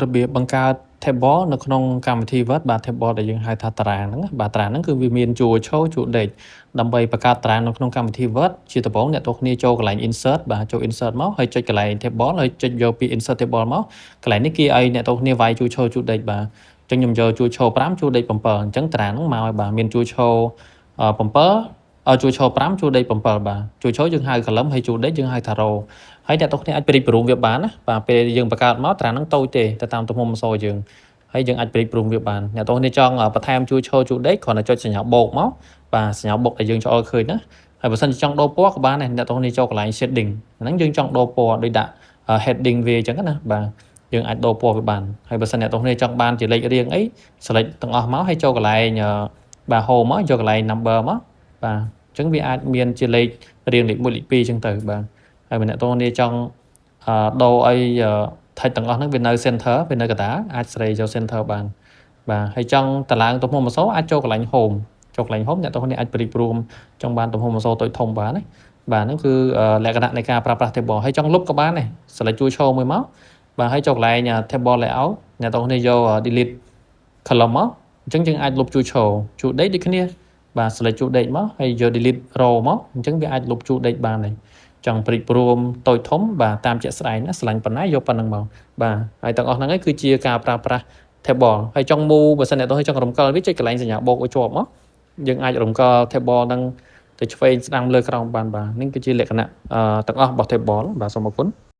របៀបបង្កើត table នៅក្នុងកម្មវិធី Word បាទ table ដែលយើងហៅថាតារាងហ្នឹងណាបាទតារាងហ្នឹងគឺវាមានជួរឈរជួរដេកដើម្បីបង្កើតតារាងនៅក្នុងកម្មវិធី Word ជាដំបូងអ្នកទាំងគ្នាចូលកន្លែង insert បាទចូល insert មកហើយចុចកន្លែង table ហើយចុចយកពី insert table មកកន្លែងនេះគេឲ្យអ្នកទាំងគ្នាវាយជួរឈរជួរដេកបាទអញ្ចឹងខ្ញុំយកជួរឈរ5ជួរដេក7អញ្ចឹងតារាងហ្នឹងមកឲ្យបាទមានជួរឈរ7ជួរឈរ5ជួរដេក7បាទជួរឈរយើងហៅ column ហើយជួរដេកយើងហៅថា row ហើយអ្នកទាំងគ្នាអាចប្រៀបប្ររួមវាបានណាបាទពេលយើងបង្កើតមកតារាងហ្នឹងតូចទេទៅតាមទំហំអក្សរយើងហើយយើងអាចប្រៀបប្ររួមវាបានអ្នកទាំងគ្នាចង់បន្ថែមជួរឈរជួរដេកគ្រាន់តែចុចសញ្ញាបូកមកបាទសញ្ញាបូកដែលយើងចូលឃើញណាហើយបើសិនជាចង់ដូរពណ៌ក៏បានដែរអ្នកទាំងគ្នាចូលកន្លែង shading ហ្នឹងយើងចង់ដូរពណ៌ដូចដាក់ heading វាអញ្ចឹងណាបាទយើងអាចដូរពណ៌វាបានហើយបើសិនអ្នកទាំងគ្នាចង់បានជាលេខរៀងអី select ទាំងអស់មកហើយចូលកន្លែងបាទ home មកយកកន្លែង number មកបាទអញ្ចឹងវាអាចមានជាលេខរៀងលេខ1លេខ2អញ្ចឹងទៅបាទហើយបើអ្នកទាំងគ្នាចង់ដូរអីថៃទាំងអស់ហ្នឹងវានៅ center វានៅកណ្ដាលអាចស្រីយក center បានបាទហើយចង់តឡើងទំហំអក្សរអាចចូលកន្លែង home ចូលកន្លែង home អ្នកទាំងគ្នាអាចប្រៀបព្រមចង់បានទំហំអក្សរតូចធំបានណាបាទហ្នឹងគឺលក្ខណៈនៃការប្រើប្រាស់ table ហើយចង់លុបក៏បានដែរ select ជួរឈរមួយមកបាទហើយចូលកន្លែង table layout អ្នកទាំងគ្នាយក delete column មកអញ្ចឹងយើងអាចលុបជួរឈរជួរដេកដូចគ្នាបាទ select ជួរដេកមកហើយយក delete row មកអញ្ចឹងវាអាចលុបជួរដេកបានដែរចង់ព្រិចព្រមតូចធំបាទតាមជាក់ស្ដែងណាស្រឡាញ់ប៉ុណ្ណាយកប៉ុណ្្នឹងមកបាទហើយទាំងអស់ហ្នឹងឯងគឺជាការប្រើប្រាស់ table ហើយចង់ move បើសិនអ្នកទាំងចង់រំកិលវាចុចកន្លែងសញ្ញាបូកឲ្យជាប់មកយើងអាចរំកិល table ហ្នឹងទៅឆ្វេងស្ដាំលើក្រោមបានបាទនេះគឺជាលក្ខណៈទាំងអស់របស់ table បាទសូមអរគុណ